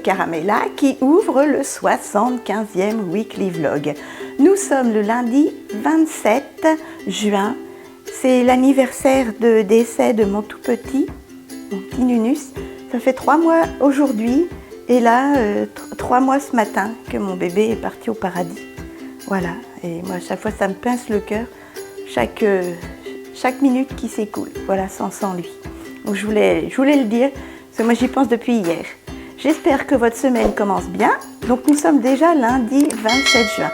Caramella qui ouvre le 75e Weekly Vlog. Nous sommes le lundi 27 juin. C'est l'anniversaire de décès de mon tout petit, mon petit Nunus. Ça fait 3 mois aujourd'hui et là, 3 mois ce matin que mon bébé est parti au paradis. Voilà, et moi à chaque fois ça me pince le cœur, chaque minute qui s'écoule, voilà, sans lui. Donc je voulais le dire, parce que moi j'y pense depuis hier. J'espère que votre semaine commence bien. Donc nous sommes déjà lundi 27 juin.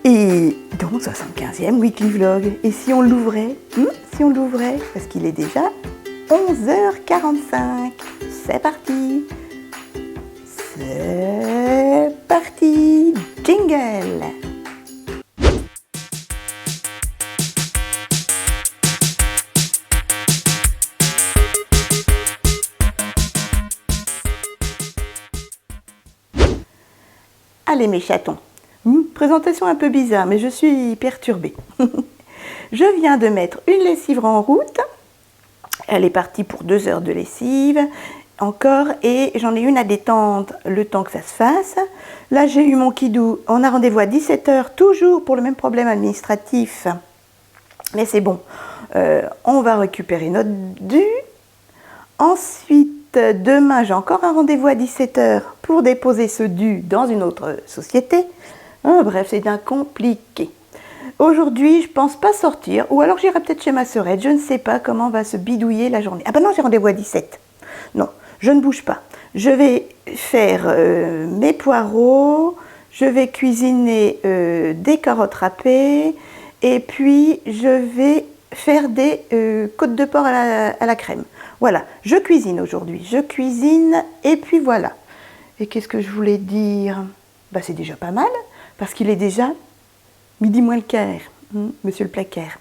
Et donc 75e Weekly Vlog. Et si on l'ouvrait, parce qu'il est déjà 11h45. C'est parti. C'est parti. Jingle. Allez mes chatons, présentation un peu bizarre, mais je suis perturbée. Je viens de mettre une lessive en route. Elle est partie pour 2 heures de lessive encore et j'en ai une à détendre le temps que ça se fasse. Là j'ai eu mon kidou, on a rendez-vous à 17 h, toujours pour le même problème administratif. Mais c'est bon, on va récupérer notre dû. Ensuite, demain, j'ai encore un rendez-vous à 17 h pour déposer ce dû dans une autre société. Bref, c'est d'un compliqué. Aujourd'hui, je pense pas sortir, ou alors j'irai peut-être chez ma sœurette. Je ne sais pas comment va se bidouiller la journée. Ah ben non, j'ai rendez-vous à 17. Non, je ne bouge pas. Je vais faire mes poireaux, je vais cuisiner des carottes râpées, et puis je vais faire des côtes de porc à la crème. Voilà, je cuisine aujourd'hui, je cuisine et puis voilà. Et qu'est-ce que je voulais dire? Bah, c'est déjà pas mal, parce qu'il est déjà midi moins le quart, monsieur le placard.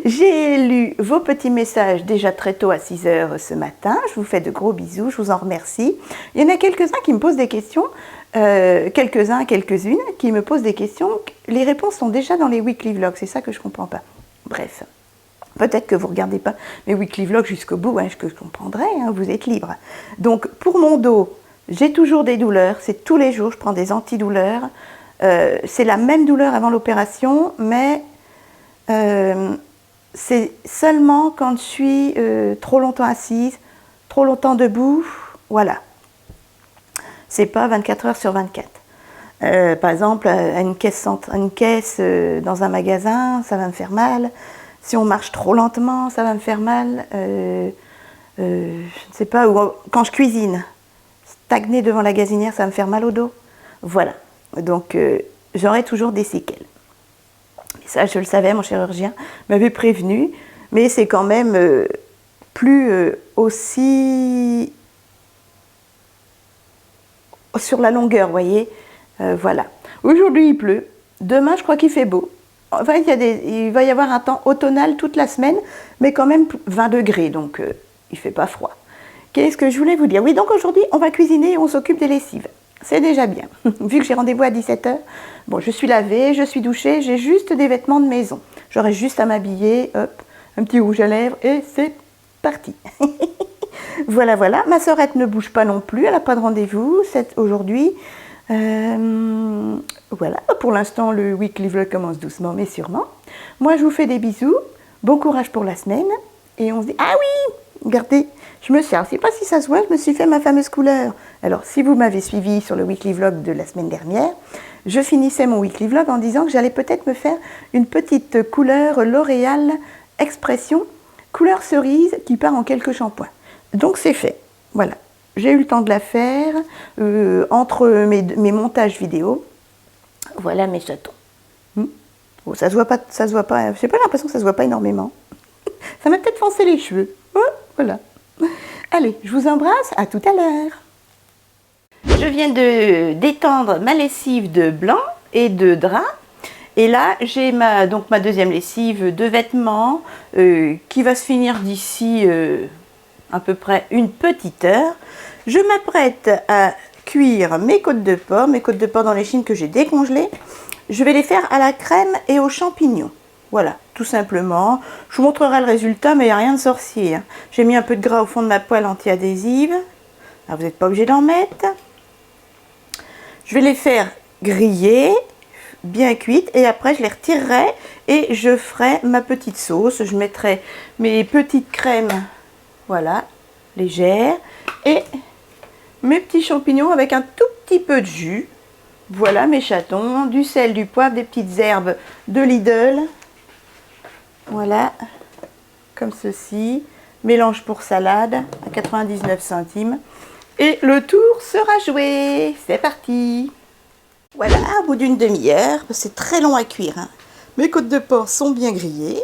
J'ai lu vos petits messages déjà très tôt à 6 h ce matin. Je vous fais de gros bisous, je vous en remercie. Il y en a quelques-uns qui me posent des questions, quelques-unes qui me posent des questions. Les réponses sont déjà dans les weekly vlogs, c'est ça que je ne comprends pas. Bref. Peut-être que vous ne regardez pas mes weekly vlogs jusqu'au bout, ce que je comprendrai, vous êtes libre. Donc pour mon dos, j'ai toujours des douleurs, c'est tous les jours, je prends des antidouleurs. C'est la même douleur avant l'opération, mais c'est seulement quand je suis trop longtemps assise, trop longtemps debout, voilà. C'est pas 24 h sur 24. Par exemple, une caisse dans un magasin, ça va me faire mal. Si on marche trop lentement, ça va me faire mal. Je ne sais pas, ou quand je cuisine, stagner devant la gazinière, ça va me faire mal au dos. Voilà. Donc, j'aurai toujours des séquelles. Et ça, je le savais, mon chirurgien m'avait prévenu. Mais c'est quand même plus aussi sur la longueur, vous voyez. Voilà. Aujourd'hui, il pleut. Demain, je crois qu'il fait beau. Enfin, il va y avoir un temps automnal toute la semaine, mais quand même 20 degrés, donc il ne fait pas froid. Qu'est-ce que je voulais vous dire? Oui, donc aujourd'hui, on va cuisiner et on s'occupe des lessives. C'est déjà bien. Vu que j'ai rendez-vous à 17 h, bon, je suis lavée, je suis douchée, j'ai juste des vêtements de maison. J'aurai juste à m'habiller, hop, un petit rouge à lèvres et c'est parti. Voilà, voilà. Ma sœurette ne bouge pas non plus, elle n'a pas de rendez-vous aujourd'hui. Voilà, pour l'instant le weekly vlog commence doucement mais sûrement. Moi je vous fais des bisous, bon courage pour la semaine et on se dit, ah oui, regardez, je ne sais pas si ça se voit, je me suis fait ma fameuse couleur. Alors si vous m'avez suivi sur le weekly vlog de la semaine dernière, je finissais mon weekly vlog en disant que j'allais peut-être me faire une petite couleur L'Oréal Expression, couleur cerise qui part en quelques shampoings. Donc c'est fait, voilà. J'ai eu le temps de la faire entre mes montages vidéo. Voilà mes chatons. Bon, ça se voit pas, j'ai pas l'impression que ça se voit pas énormément. Ça m'a peut-être foncé les cheveux. Voilà. Allez, je vous embrasse, à tout à l'heure. Je viens de d'étendre ma lessive de blanc et de drap. Et là, j'ai ma deuxième lessive de vêtements qui va se finir d'ici à peu près une petite heure. Je m'apprête à cuire mes côtes de porc dans les chines que j'ai décongelées. Je vais les faire à la crème et aux champignons. Voilà, tout simplement. Je vous montrerai le résultat, mais il n'y a rien de sorcier. J'ai mis un peu de gras au fond de ma poêle anti-adhésive. Alors, vous n'êtes pas obligé d'en mettre. Je vais les faire griller, bien cuites, et après je les retirerai et je ferai ma petite sauce. Je mettrai mes petites crèmes, voilà, légères, et mes petits champignons avec un tout petit peu de jus. Voilà mes chatons, du sel, du poivre, des petites herbes de Lidl. Voilà, comme ceci. Mélange pour salade à 99 centimes. Et le tour sera joué. C'est parti. Voilà, au bout d'une demi-heure, c'est très long à cuire, hein. Mes côtes de porc sont bien grillées.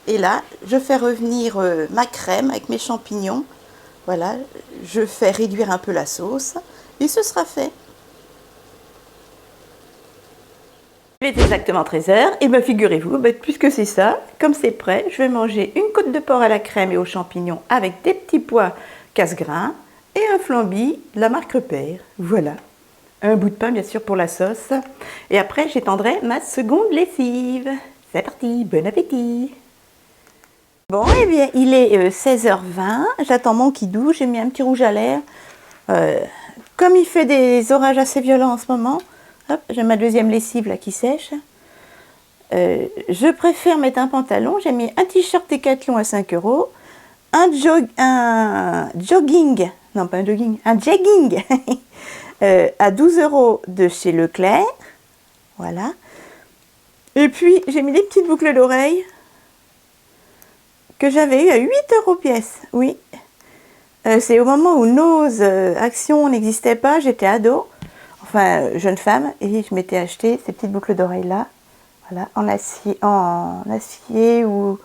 Et là, je fais revenir ma crème avec mes champignons. Voilà, je fais réduire un peu la sauce et ce sera fait. Il est exactement 13 h et bien figurez-vous, puisque c'est ça, comme c'est prêt, je vais manger une côte de porc à la crème et aux champignons avec des petits pois casse-grains et un flambi de la marque Repère. Voilà. Un bout de pain bien sûr pour la sauce. Et après j'étendrai ma seconde lessive. C'est parti, bon appétit. Bon, eh bien il est 16 h 20, j'attends mon kidou, j'ai mis un petit rouge à lèvres. Comme il fait des orages assez violents en ce moment, j'ai ma deuxième lessive là qui sèche. Je préfère mettre un pantalon, j'ai mis un t-shirt Decathlon à 5 €, un jogging, non pas un jogging, un jegging à 12 € de chez Leclerc, voilà. Et puis j'ai mis des petites boucles d'oreilles que j'avais eu à 8 € pièce, oui. C'est au moment où Nose Action n'existait pas, j'étais ado, enfin jeune femme, et je m'étais acheté ces petites boucles d'oreilles là, voilà, en acier ou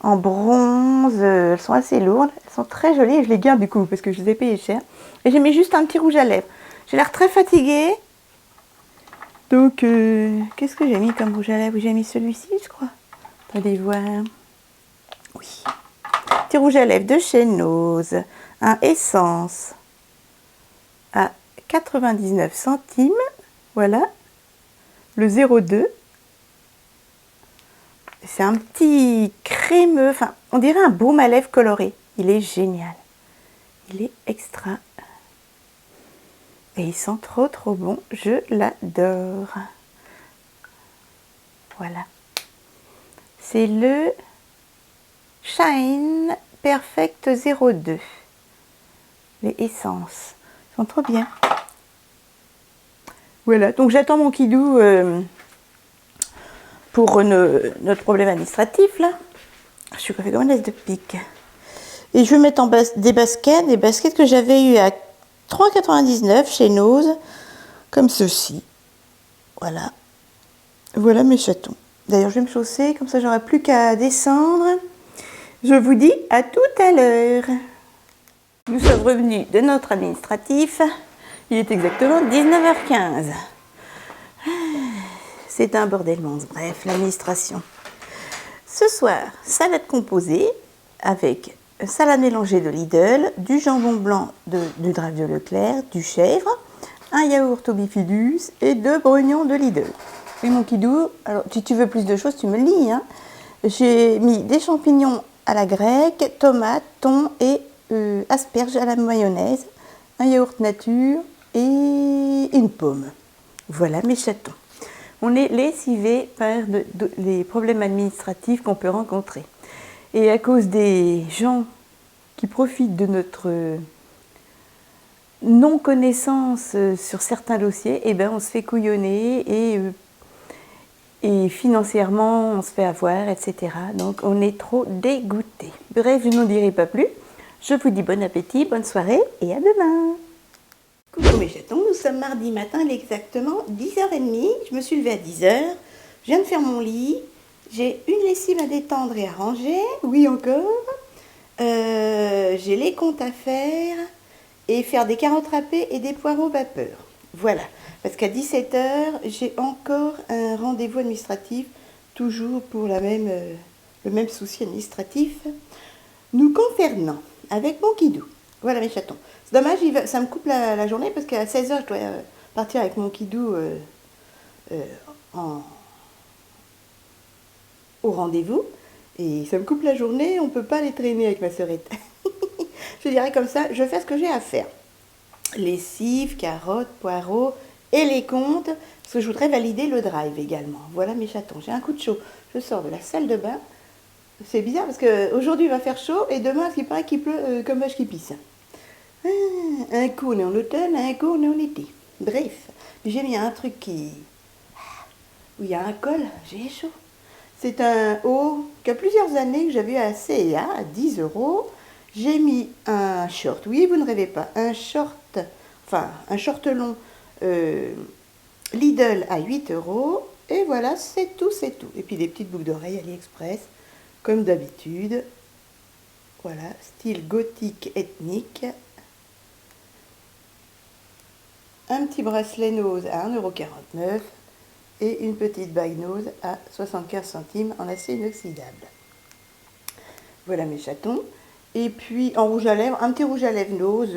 en bronze. Elles sont assez lourdes, elles sont très jolies et je les garde du coup parce que je les ai payées cher. Et j'ai mis juste un petit rouge à lèvres. J'ai l'air très fatiguée, donc qu'est-ce que j'ai mis comme rouge à lèvres? J'ai mis celui-ci, je crois. Attendez voir. Oui. Petit rouge à lèvres de chez Nose, un Essence à 99 centimes, voilà, le 02. C'est un petit crémeux, enfin on dirait un baume à lèvres coloré. Il est génial, il est extra. Et il sent trop trop bon, je l'adore. Voilà. C'est le Shine Perfect 02. Les essences sont trop bien. Voilà, donc j'attends mon kidou pour notre problème administratif là. Je suis coiffée comme une laisse de pique. Et je vais mettre en des baskets que j'avais eu à 3,99 chez Nose, comme ceci. Voilà. Voilà mes chatons. D'ailleurs, je vais me chausser, comme ça j'aurai plus qu'à descendre. Je vous dis à tout à l'heure. Nous sommes revenus de notre administratif. Il est exactement 19 h 15. C'est un bordel monstre. Bref, l'administration. Ce soir, salade composée avec salade mélangée de Lidl, du jambon blanc du Drive de Leclerc, du chèvre, un yaourt au bifidus et 2 brugnons de Lidl. Et mon kidou, alors si tu veux plus de choses, tu me le dis, hein. J'ai mis des champignons à la grecque, tomates, thon et asperges à la mayonnaise, un yaourt nature et une pomme. Voilà mes chatons. On est lessivés par les problèmes administratifs qu'on peut rencontrer. Et à cause des gens qui profitent de notre non-connaissance sur certains dossiers, eh ben on se fait couillonner et financièrement on se fait avoir, etc. Donc on est trop dégoûtés. Bref, je n'en dirai pas plus. Je vous dis bon appétit, bonne soirée et à demain. Coucou mes chatons, nous sommes mardi matin, il est exactement 10 h 30. Je me suis levée à 10 h. Je viens de faire mon lit. J'ai une lessive à détendre et à ranger. Oui, encore. J'ai les comptes à faire et faire des carottes râpées et des poireaux vapeur. Voilà. Parce qu'à 17 h, j'ai encore un rendez-vous administratif, toujours pour le même souci administratif nous concernant, avec mon kidou. Voilà mes chatons. C'est dommage, ça me coupe la journée parce qu'à 16 h, je dois partir avec mon kidou au rendez-vous. Et ça me coupe la journée, on ne peut pas les traîner avec ma sœurette. Je dirais comme ça, je fais ce que j'ai à faire. Lessive, carottes, poireaux et les comptes, parce que je voudrais valider le drive également. Voilà mes chatons, j'ai un coup de chaud. Je sors de la salle de bain. C'est bizarre parce qu'aujourd'hui il va faire chaud et demain il paraît qu'il pleut comme vache qui pisse. Un coup on est en automne, un coup on est en été. Bref, j'ai mis un truc où il y a un col, j'ai chaud. C'est un haut qui a plusieurs années que j'avais à C&A à 10 €. J'ai mis un short, oui vous ne rêvez pas, un short long Lidl à 8 €. Et voilà, c'est tout, c'est tout. Et puis des petites boucles d'oreilles AliExpress, comme d'habitude. Voilà, style gothique ethnique. Un petit bracelet nose à 1,49 € et une petite bague nose à 75 centimes en acier inoxydable. Voilà mes chatons. Et puis en rouge à lèvres, un petit rouge à lèvres nose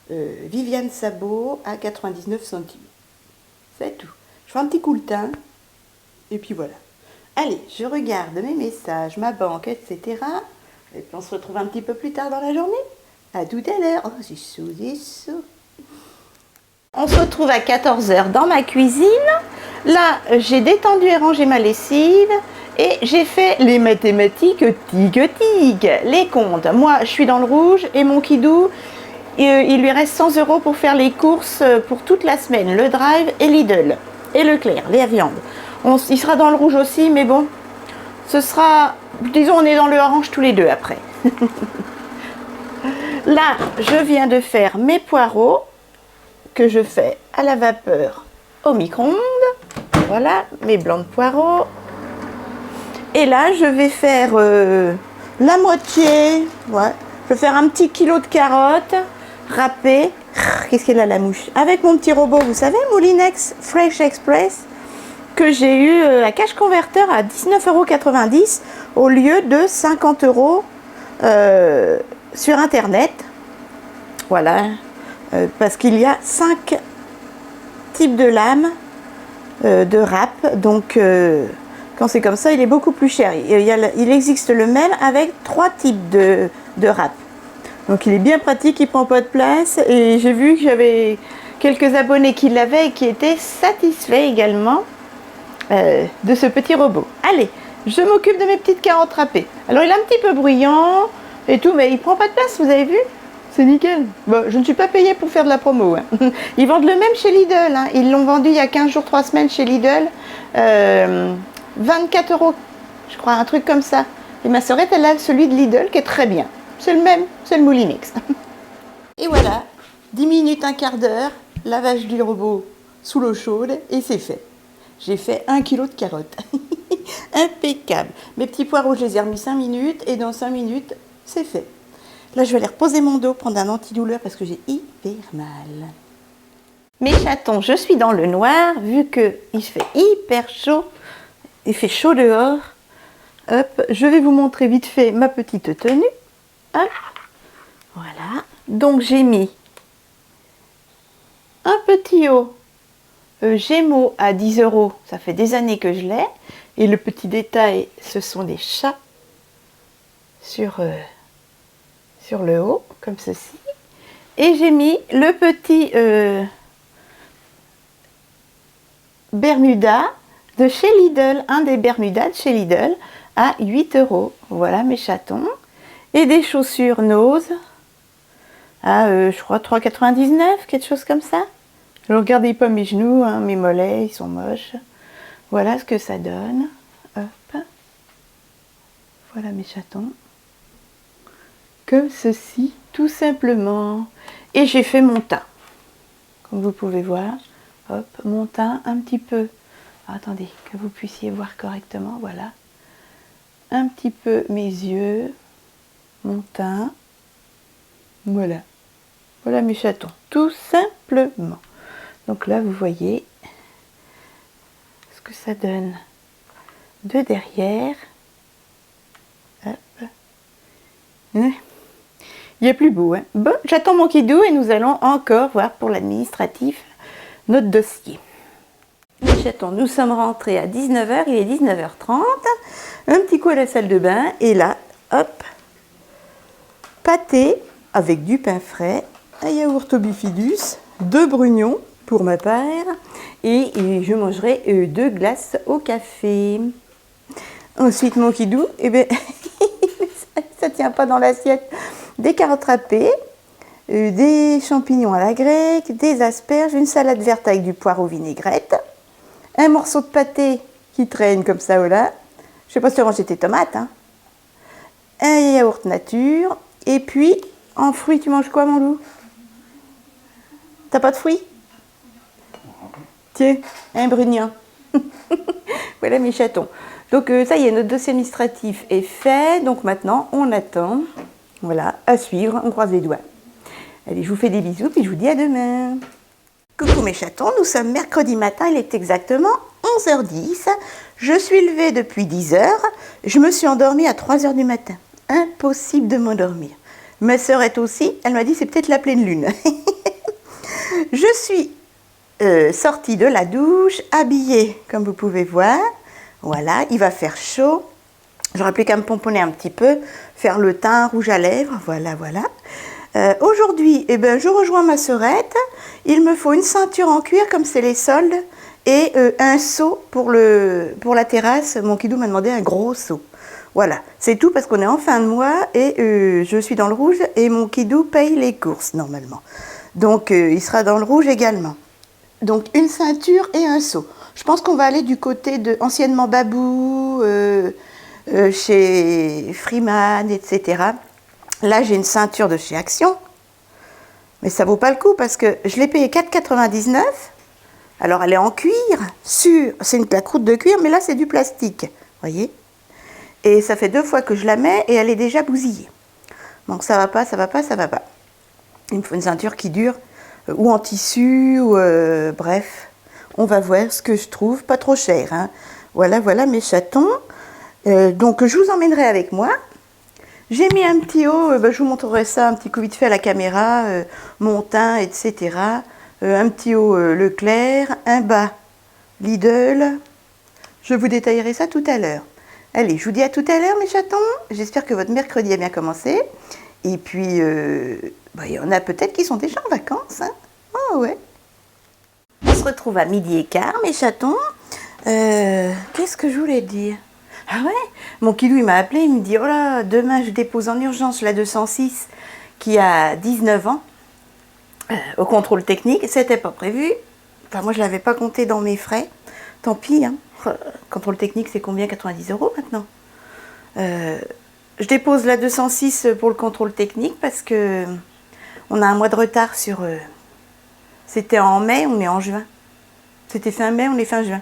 Viviane Sabot à 99 centimes. C'est tout. Je fais un petit coup de teint. Et puis voilà. Allez, je regarde mes messages, ma banque, etc. Et puis on se retrouve un petit peu plus tard dans la journée. À tout à l'heure. Oh, c'est chaud, c'est chaud. On se retrouve à 14 h dans ma cuisine. Là, j'ai détendu et rangé ma lessive. Et j'ai fait les mathématiques tic-tic, les comptes. Moi, je suis dans le rouge et mon kidou, il lui reste 100 € pour faire les courses pour toute la semaine. Le Drive et Lidl et Leclerc, les viandes. Il sera dans le rouge aussi, mais bon, ce sera, disons, on est dans le orange tous les deux après. Là, je viens de faire mes poireaux que je fais à la vapeur au micro-ondes. Voilà, mes blancs de poireaux. Et là, je vais faire la moitié. Ouais. Je vais faire un petit kilo de carottes râpées. Qu'est-ce qu'elle a la mouche? Avec mon petit robot, vous savez, Moulinex Fresh Express, que j'ai eu à Cash Converter à 19,90 € au lieu de 50 € sur Internet. Voilà. Parce qu'il y a 5 types de lames de râpe. Donc, quand c'est comme ça, il est beaucoup plus cher. Il existe le même avec 3 types de râpe. Donc il est bien pratique, il prend pas de place. Et j'ai vu que j'avais quelques abonnés qui l'avaient et qui étaient satisfaits également de ce petit robot. Allez, je m'occupe de mes petites carottes râpées. Alors il est un petit peu bruyant et tout, mais il prend pas de place, vous avez vu? C'est nickel. Bon, je ne suis pas payée pour faire de la promo. Hein. Ils vendent le même chez Lidl. Hein. Ils l'ont vendu il y a 15 jours, 3 semaines chez Lidl. 24 €, je crois, un truc comme ça. Et ma sœurette, elle a celui de Lidl qui est très bien. C'est le même, c'est le Moulinex. Et voilà, 10 minutes, un quart d'heure, lavage du robot sous l'eau chaude et c'est fait. J'ai fait 1 kilo de carottes. Impeccable. Mes petits poireaux, je les ai remis 5 minutes et dans 5 minutes, c'est fait. Là, je vais aller reposer mon dos, prendre un antidouleur parce que j'ai hyper mal. Mes chatons, je suis dans le noir, vu qu'il fait hyper chaud. Il fait chaud dehors. Hop, je vais vous montrer vite fait ma petite tenue. Hop, voilà. Donc, j'ai mis un petit haut Gémeaux à 10 €. Ça fait des années que je l'ai. Et le petit détail, ce sont des chats sur le haut, comme ceci. Et j'ai mis le petit Bermuda de chez Lidl, un des Bermudas de chez Lidl à 8 €. Voilà mes chatons. Et des chaussures Nose à, je crois, 3,99 €, quelque chose comme ça. Ne regardez pas mes genoux, hein, mes mollets, ils sont moches. Voilà ce que ça donne. Hop. Voilà mes chatons. Comme ceci, tout simplement. Et j'ai fait mon teint. Comme vous pouvez voir. Hop, mon teint un petit peu. Attendez, que vous puissiez voir correctement. Voilà. Un petit peu mes yeux. Mon teint. Voilà. Voilà mes chatons. Tout simplement. Donc là, vous voyez ce que ça donne de derrière. Hop. Il y a plus beau. Hein. Bon, j'attends mon kidou et nous allons encore voir pour l'administratif notre dossier. Les chatons, nous sommes rentrés à 19 h, il est 19 h 30. Un petit coup à la salle de bain et là, hop, pâté avec du pain frais, un yaourt au bifidus, 2 brugnons pour ma part, et je mangerai 2 glaces au café. Ensuite, mon kidou, eh ben, ça tient pas dans l'assiette. Des carottes râpées, des champignons à la grecque, des asperges, une salade verte avec du poireau vinaigrette, un morceau de pâté qui traîne comme ça ou là. Je sais pas si tu as rangé tes tomates, hein. Un yaourt nature, et puis en fruits, tu manges quoi, mon loup? T'as pas de fruits? Tiens, un brugnon. Voilà mes chatons. Donc ça y est, notre dossier administratif est fait. Donc maintenant, on attend. Voilà, à suivre, on croise les doigts. Allez, je vous fais des bisous, puis je vous dis à demain. Coucou mes chatons, nous sommes mercredi matin, il est exactement 11h10. Je suis levée depuis 10h. Je me suis endormie à 3h du matin. Impossible de m'endormir. Ma sœur est aussi, elle m'a dit c'est peut-être la pleine lune. Je suis sortie de la douche, habillée comme vous pouvez voir. Voilà, il va faire chaud. J'aurais plus qu'à me pomponner un petit peu, faire le teint, rouge à lèvres, voilà, voilà. Aujourd'hui, eh ben, je rejoins ma sœurette. Il me faut une ceinture en cuir comme c'est les soldes et un seau pour la terrasse. Mon kidou m'a demandé un gros seau. Voilà, c'est tout parce qu'on est en fin de mois et je suis dans le rouge et mon kidou paye les courses normalement. Donc il sera dans le rouge également. Donc une ceinture et un seau. Je pense qu'on va aller du côté de anciennement Babou, chez Freeman, etc. Là j'ai une ceinture de chez Action, mais ça vaut pas le coup parce que je l'ai payée 4,99 €. Alors elle est en cuir, c'est la croûte de cuir, mais là c'est du plastique, voyez. Et ça fait 2 fois que je la mets et elle est déjà bousillée. Donc ça va pas, ça va pas, ça va pas. Il me faut une ceinture qui dure, ou en tissu, ou bref. On va voir ce que je trouve, pas trop cher. Hein. Voilà, voilà mes chatons. Donc je vous emmènerai avec moi. J'ai mis un petit haut, je vous montrerai ça un petit coup vite fait à la caméra, mon teint, etc. Un petit haut Leclerc, un bas Lidl. Je vous détaillerai ça tout à l'heure. Allez, je vous dis à tout à l'heure mes chatons. J'espère que votre mercredi a bien commencé. Et puis, il y en a peut-être qui sont déjà en vacances. Hein. Oh ouais. On se retrouve à 12h15 mes chatons. Qu'est-ce que je voulais dire? Ah ouais, mon kidou il m'a appelé, il me dit oh là, demain je dépose en urgence la 206 qui a 19 ans au contrôle technique. C'était pas prévu. Enfin, moi je l'avais pas compté dans mes frais. Tant pis, hein. Contrôle technique c'est combien? 90 € maintenant. Je dépose la 206 pour le contrôle technique parce que on a un mois de retard sur. C'était en mai, on est en juin. C'était fin mai, on est fin juin.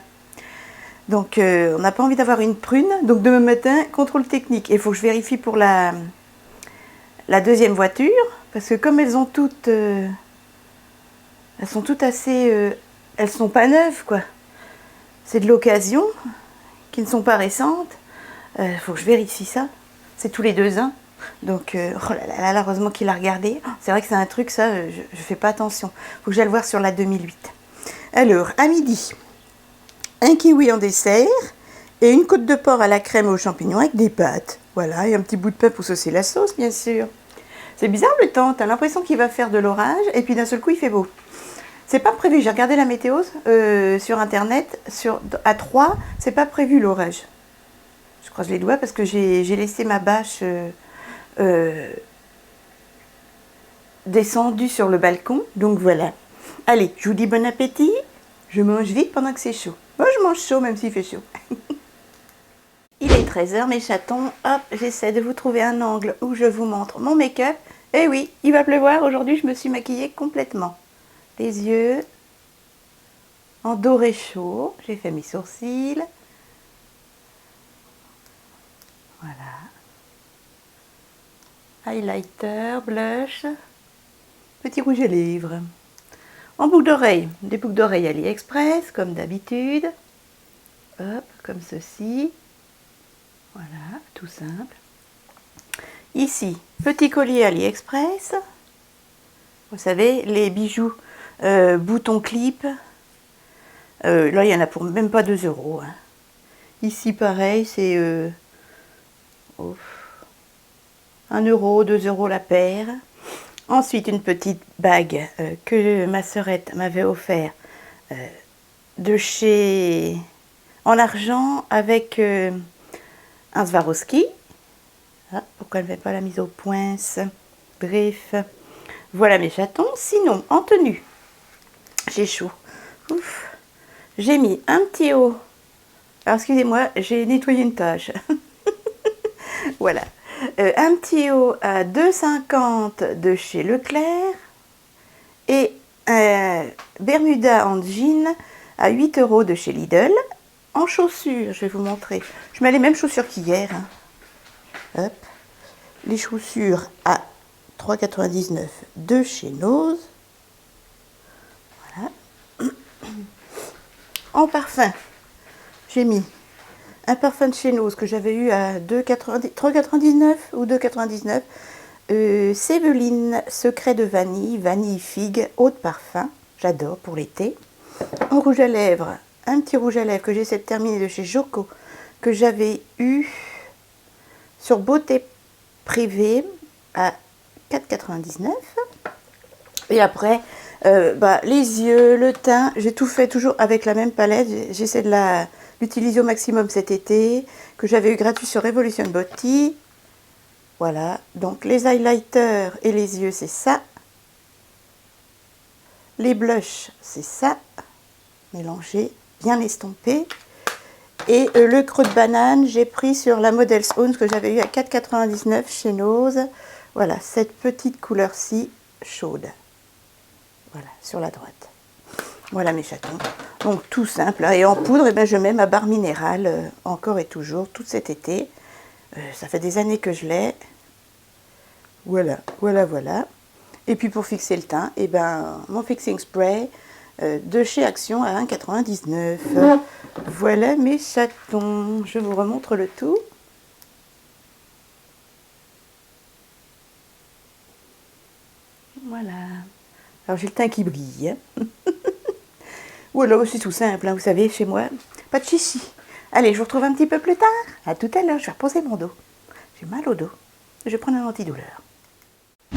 Donc, on n'a pas envie d'avoir une prune. Donc, demain matin, contrôle technique. Il faut que je vérifie pour la deuxième voiture. Parce que comme elles ont toutes... elles sont toutes assez... elles sont pas neuves, quoi. C'est de l'occasion, qui ne sont pas récentes. Il faut que je vérifie ça. C'est tous les 2 ans. Donc, oh là là, heureusement qu'il a regardé. Oh, c'est vrai que c'est un truc, ça, je ne fais pas attention. Il faut que j'aille le voir sur la 2008. Alors, à midi... un kiwi en dessert et une côte de porc à la crème aux champignons avec des pâtes. Voilà, et un petit bout de pain pour saucer la sauce, bien sûr. C'est bizarre le temps, t'as l'impression qu'il va faire de l'orage et puis d'un seul coup il fait beau. C'est pas prévu, j'ai regardé la météo sur internet, à 3, c'est pas prévu l'orage. Je croise les doigts parce que j'ai laissé ma bâche descendue sur le balcon, donc voilà. Allez, je vous dis bon appétit, je mange vite pendant que c'est chaud. Moi, je mange chaud, même s'il fait chaud. Il est 13h, mes chatons. Hop, j'essaie de vous trouver un angle où je vous montre mon make-up. Eh oui, il va pleuvoir. Aujourd'hui, je me suis maquillée complètement. Les yeux en doré chaud. J'ai fait mes sourcils. Voilà. Highlighter, blush. Petit rouge à lèvres. En boucle d'oreille, des boucles d'oreilles AliExpress, comme d'habitude. Hop, comme ceci. Voilà, tout simple. Ici, petit collier AliExpress. Vous savez, les bijoux boutons clip. Là, il y en a pour même pas 2 €. Hein. Ici, pareil, c'est 1 €, 2 € la paire. Ensuite, une petite bague que ma sœurette m'avait offert de chez en argent avec un Swarovski. Ah, pourquoi elle ne fait pas la mise au point? Bref, voilà mes chatons. Sinon, en tenue, j'ai chaud. Ouf. J'ai mis un petit haut. Alors, excusez-moi, j'ai nettoyé une tâche. Voilà. Un petit haut à 2,50 de chez Leclerc et un Bermuda en jean à 8 € de chez Lidl. En chaussures, je vais vous montrer. Je mets les mêmes chaussures qu'hier. Hein. Hop. Les chaussures à 3,99 de chez Nose. Voilà. En parfum, j'ai mis un parfum de chez Nose que j'avais eu à 3,99 ou 2,99. Séveline Secret de vanille, vanille figue, eau de parfum. J'adore pour l'été. En rouge à lèvres, un petit rouge à lèvres que j'essaie de terminer de chez Joko, que j'avais eu sur Beauté Privée à 4,99. Et après, les yeux, le teint, j'ai tout fait toujours avec la même palette. J'essaie de l'utiliser au maximum cet été, que j'avais eu gratuit sur Revolution Beauty. Voilà, donc les highlighters et les yeux, c'est ça. Les blushs, c'est ça. Mélangé, bien estompé. Et le creux de banane, j'ai pris sur la Model Own que j'avais eu à 4,99 chez Nose. Voilà, cette petite couleur-ci, chaude. Voilà, sur la droite. Voilà mes chatons. Donc tout simple. Et en poudre, eh ben, je mets ma barre minérale, encore et toujours, tout cet été. Ça fait des années que je l'ai. Voilà, voilà, voilà. Et puis pour fixer le teint, eh ben, mon fixing spray de chez Action à 1,99. Voilà mes chatons. Je vous remontre le tout. Voilà. Alors j'ai le teint qui brille. Ou alors c'est tout simple, hein, vous savez, chez moi, pas de chichi. Allez, je vous retrouve un petit peu plus tard. À tout à l'heure, je vais reposer mon dos. J'ai mal au dos. Je vais prendre un antidouleur.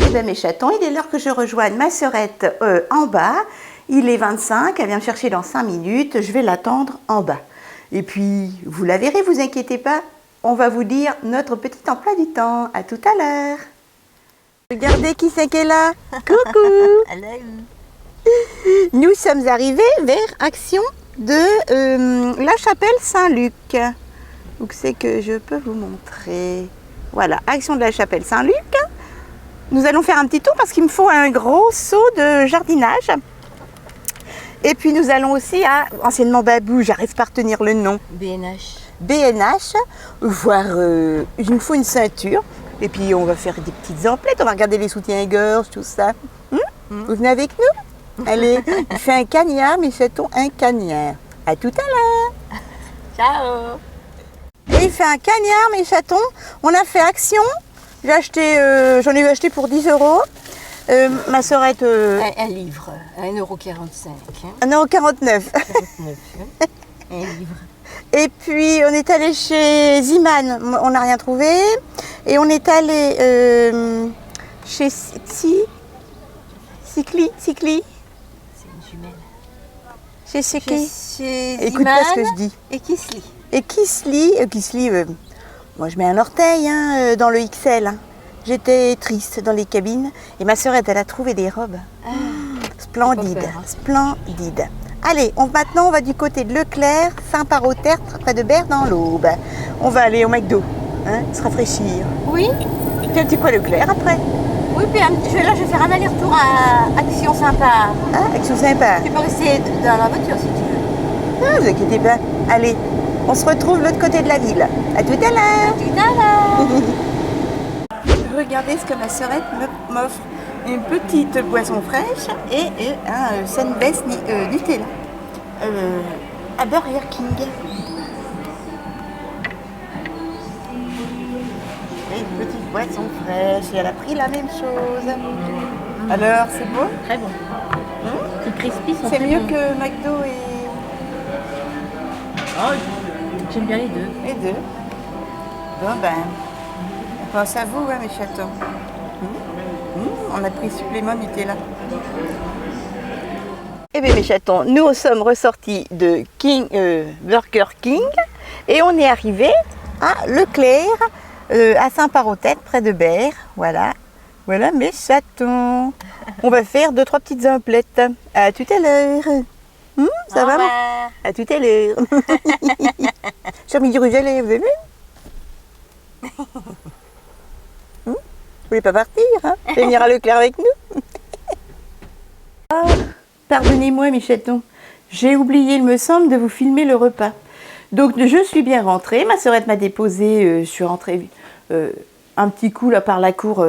Eh bien mes chatons, il est l'heure que je rejoigne ma sœurette en bas. Il est 25, elle vient me chercher dans 5 minutes. Je vais l'attendre en bas. Et puis, vous la verrez, vous inquiétez pas. On va vous dire notre petit emploi du temps. À tout à l'heure. Regardez qui c'est qu'elle est là. Coucou. Nous sommes arrivés vers Action de la Chapelle Saint-Luc. Où c'est que je peux vous montrer? Voilà, Action de la Chapelle Saint-Luc. Nous allons faire un petit tour parce qu'il me faut un gros seau de jardinage. Et puis nous allons aussi à, anciennement Babou, j'arrive pas à retenir le nom. BNH. BNH, voir, il me faut une ceinture. Et puis on va faire des petites emplettes, on va regarder les soutiens-gorge, tout ça. Vous venez avec nous? Allez, il fait un cagnard, mes chatons, un cagnard. À tout à l'heure. Ciao. Et il fait un cagnard, mes chatons. On a fait Action. J'ai acheté, j'en ai acheté pour 10 €. Ma sœurette... Un livre, 1,45 €. 1,49 €. Un livre. Et puis on est allé chez Ziman, on n'a rien trouvé. Et on est allé chez Sikli. C'est une jumelle. Chez Sikli. Chez Écoute pas ce que je dis. Et Kisli. Et Kisli, moi je mets un orteil dans le XL. Hein. J'étais triste dans les cabines. Et ma sœurette, elle a trouvé des robes. Splendide, peur, hein. splendide. Allez, maintenant on va du côté de Leclerc, Saint-Parot-Tertre, près de Berre dans l'Aube. On va aller au McDo, hein, se rafraîchir. Oui. Puis un petit quoi Leclerc après. Oui, puis je vais faire un aller-retour à Action Sympa. Ah, Action Sympa. Tu peux rester dans la voiture si tu veux. Ah, vous inquiétez pas. Allez, on se retrouve de l'autre côté de la ville. À tout à l'heure. Tout à l'heure. Regardez ce que ma sœurette m'offre. Une petite boisson fraîche et un Sunbest Nutella à Burger King. Et une petite boisson fraîche et elle a pris la même chose. Alors, c'est beau? Très bon. Les crispy sont C'est très mieux bons. que McDo et Oh, j'aime bien les deux. les deux. Bon ben, on pense à vous, hein, mes chatons. on a pris supplément Nutella. Eh bien mes chatons, nous sommes ressortis de Burger King et on est arrivé à Leclerc, à Saint-Parotène, près de Berre. Voilà, voilà mes chatons. On va faire 2-3 petites emplettes. À tout à l'heure. Ça va? À tout à l'heure. J'ai remis du rouge à lèvres, vous avez vu? Vous voulez pas partir, hein? Vous voulez venir à Leclerc avec nous? Oh, pardonnez-moi mes chatons, j'ai oublié, il me semble, de vous filmer le repas. Donc je suis bien rentrée, ma sœurette m'a déposée, je suis rentrée un petit coup là par la cour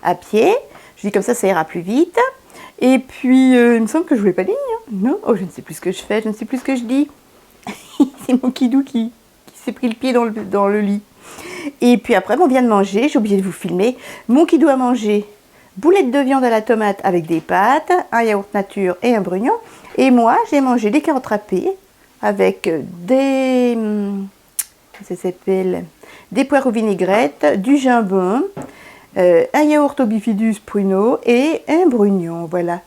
à pied. Je dis comme ça ira plus vite. Et puis il me semble que je ne vous l'ai pas dit, hein. Non, oh, je ne sais plus ce que je fais, je ne sais plus ce que je dis. C'est mon kidou qui s'est pris le pied dans le lit. Et puis après, on vient de manger, j'ai oublié de vous filmer. Mon kidou a mangé boulettes de viande à la tomate avec des pâtes, un yaourt nature et un brugnon. Et moi, j'ai mangé des carottes râpées avec des poireaux vinaigrettes, du jambon, un yaourt au bifidus pruneau et un brugnon. Voilà.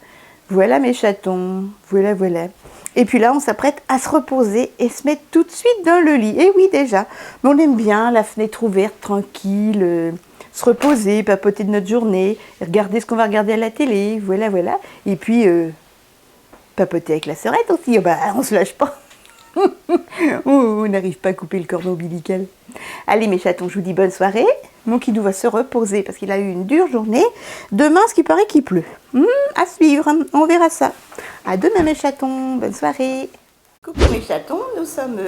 Voilà mes chatons. Voilà, voilà. Et puis là, on s'apprête à se reposer et se mettre tout de suite dans le lit. Et oui, déjà. Mais on aime bien la fenêtre ouverte, tranquille, se reposer, papoter de notre journée, regarder ce qu'on va regarder à la télé. Voilà, voilà. Et puis, papoter avec la sœurette aussi. Oh, bah, on se lâche pas. On n'arrive pas à couper le cordon ombilical. Allez mes chatons, je vous dis bonne soirée. Mon kidou va se reposer parce qu'il a eu une dure journée. Demain, ce qui paraît qu'il pleut. À suivre, on verra ça. À demain mes chatons, bonne soirée. Coucou mes chatons, nous sommes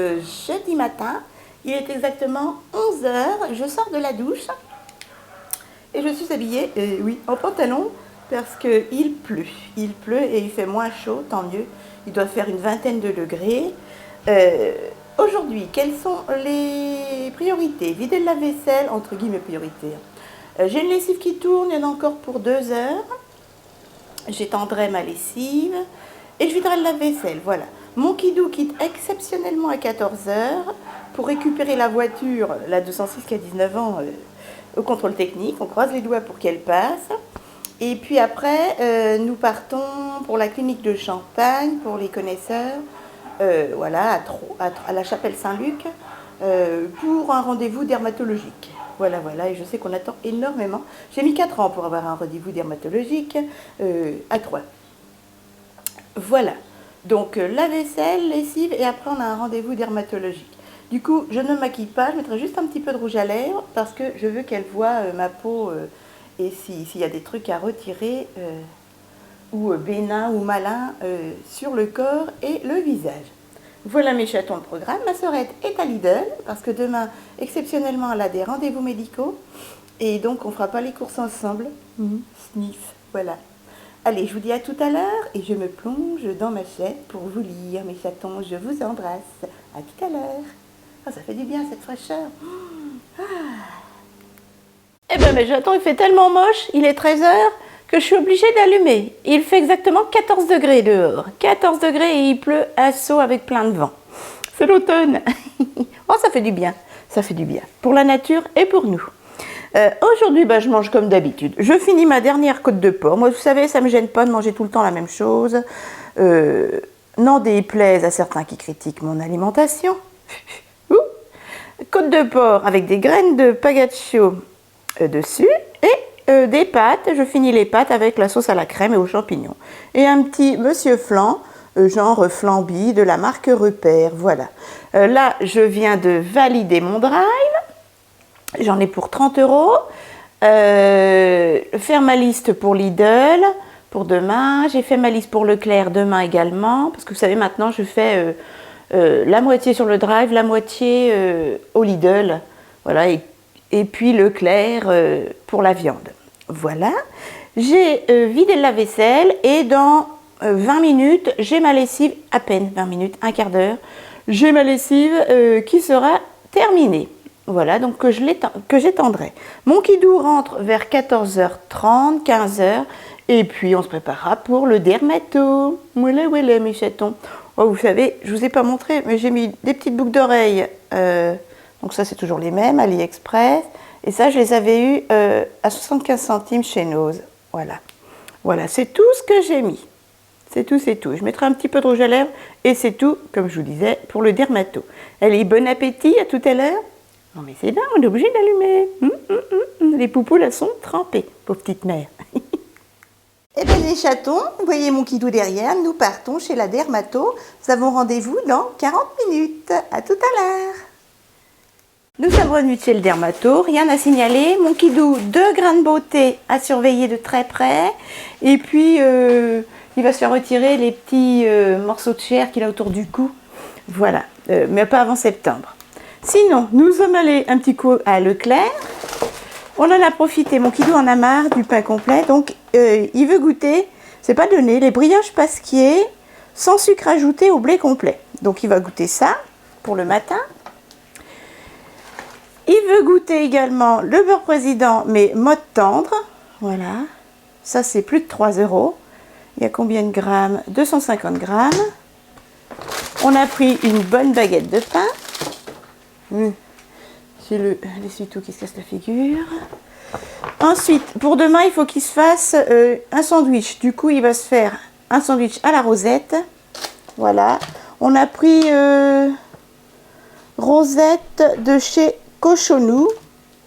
jeudi matin. Il est exactement 11 h. Je sors de la douche et je suis habillée, oui, en pantalon parce qu'il pleut. Il pleut et il fait moins chaud, tant mieux. Il doit faire une vingtaine de degrés. Aujourd'hui, quelles sont les priorités? Vider le lave-vaisselle, entre guillemets priorité. J'ai une lessive qui tourne, il y en a encore pour 2 heures. J'étendrai ma lessive et je viderai le lave-vaisselle, voilà. Mon kidou quitte exceptionnellement à 14 h pour récupérer la voiture, la 206 qui a 19 ans, au contrôle technique. On croise les doigts pour qu'elle passe. Et puis après, nous partons pour la clinique de Champagne, pour les connaisseurs. Voilà, à la chapelle Saint-Luc, pour un rendez-vous dermatologique. Voilà, voilà, et je sais qu'on attend énormément. J'ai mis 4 ans pour avoir un rendez-vous dermatologique à Troyes. Voilà, donc la vaisselle, lessive, et après on a un rendez-vous dermatologique. Du coup, je ne me maquille pas, je mettrai juste un petit peu de rouge à lèvres, parce que je veux qu'elle voie ma peau, et s'il y a des trucs à retirer, ou bénin ou malin sur le corps et le visage. Voilà mes chatons de programme. Ma sœurette est à Lidl parce que demain, exceptionnellement, elle a des rendez-vous médicaux et donc on ne fera pas les courses ensemble. Sniff, voilà. Allez, je vous dis à tout à l'heure et je me plonge dans ma chaise pour vous lire. Mes chatons, je vous embrasse. À tout à l'heure. Oh, ça fait du bien cette fraîcheur. Eh bien mes chatons, il fait tellement moche, il est 13 h, que je suis obligée d'allumer. Il fait exactement 14 degrés dehors. 14 degrés et il pleut à seau avec plein de vent. C'est l'automne. Oh, ça fait du bien. Ça fait du bien. Pour la nature et pour nous. Aujourd'hui, je mange comme d'habitude. Je finis ma dernière côte de porc. Moi, vous savez, ça ne me gêne pas de manger tout le temps la même chose. N'en déplaise à certains qui critiquent mon alimentation. Côte de porc avec des graines de pagaccio dessus et des pâtes. Je finis les pâtes avec la sauce à la crème et aux champignons. Et un petit monsieur flan, genre flamby de la marque Repère. Voilà. Là, je viens de valider mon drive. J'en ai pour 30 €. Faire ma liste pour Lidl pour demain. J'ai fait ma liste pour Leclerc demain également. Parce que vous savez, maintenant, je fais la moitié sur le drive, la moitié au Lidl. Voilà. Et puis Leclerc pour la viande. Voilà. J'ai vidé le lave-vaisselle et dans 20 minutes, j'ai ma lessive, à peine 20 minutes, un quart d'heure, j'ai ma lessive qui sera terminée. Voilà, donc que j'étendrai. Mon kidou rentre vers 14 h30, 15 h, et puis on se préparera pour le dermato. Voilà, voilà, mes chatons. Oh, vous savez, je ne vous ai pas montré, mais j'ai mis des petites boucles d'oreilles. Donc ça, c'est toujours les mêmes, AliExpress. Et ça, je les avais eues à 75 centimes chez Nose. Voilà. Voilà, c'est tout ce que j'ai mis. C'est tout, c'est tout. Je mettrai un petit peu de rouge à lèvres et c'est tout, comme je vous disais, pour le dermato. Allez, bon appétit, à tout à l'heure. Non mais c'est dingue, on est obligé d'allumer. Les poupous, elles sont trempées, pauvre petite mère. Eh bien les chatons, vous voyez mon kidou derrière, nous partons chez la dermato. Nous avons rendez-vous dans 40 minutes. À tout à l'heure. Nous sommes revenus chez le dermato, rien à signaler. Mon kidou, 2 grains de beauté à surveiller de très près. Et puis, il va se faire retirer les petits morceaux de chair qu'il a autour du cou. Voilà, mais pas avant septembre. Sinon, nous sommes allés un petit coup à Leclerc. On en a profité, mon kidou en a marre du pain complet, donc il veut goûter, c'est pas donné, les brioches pasquier sans sucre ajouté au blé complet. Donc il va goûter ça pour le matin. Il veut goûter également le beurre président, mais mode tendre. Voilà, ça c'est plus de 3 €. Il y a combien de grammes? 250 grammes. On a pris une bonne baguette de pain. C'est l'essuie-tout qui se casse la figure. Ensuite, pour demain, il faut qu'il se fasse un sandwich. Du coup, il va se faire un sandwich à la rosette. Voilà. On a pris rosette de chez Cochonou.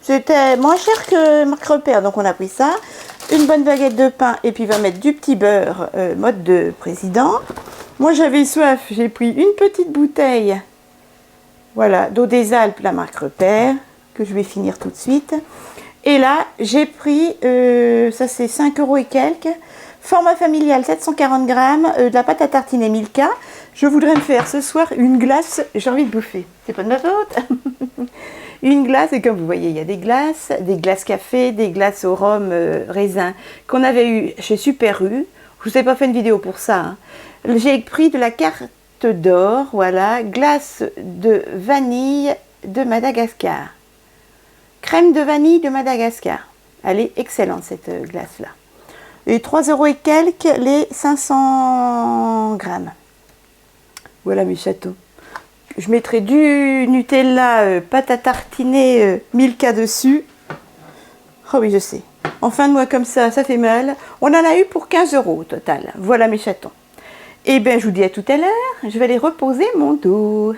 C'était moins cher que Marc Repère, donc on a pris ça. Une bonne baguette de pain et puis il va mettre du petit beurre mode de président. Moi, j'avais soif. J'ai pris une petite bouteille. Voilà, d'eau des Alpes, la marque Repère, que je vais finir tout de suite. Et là, j'ai pris, ça c'est 5 € et quelques, format familial 740 grammes, de la pâte à tartiner Milka. Je voudrais me faire ce soir une glace, j'ai envie de bouffer, c'est pas de ma faute. Une glace, et comme vous voyez, il y a des glaces café, des glaces au rhum raisin, qu'on avait eu chez Super U. Je vous ai pas fait une vidéo pour ça. Hein. J'ai pris de la carte d'or, voilà, glace de vanille de Madagascar. Crème de vanille de Madagascar. Elle est excellente cette glace-là. Et 3 € et quelques les 500 grammes. Voilà mes chatons. Je mettrai du Nutella, pâte à tartiner, Milka dessus. Oh oui, je sais. En fin de mois comme ça fait mal. On en a eu pour 15 € au total. Voilà mes chatons. Et bien, je vous dis à tout à l'heure. Je vais aller reposer mon dos.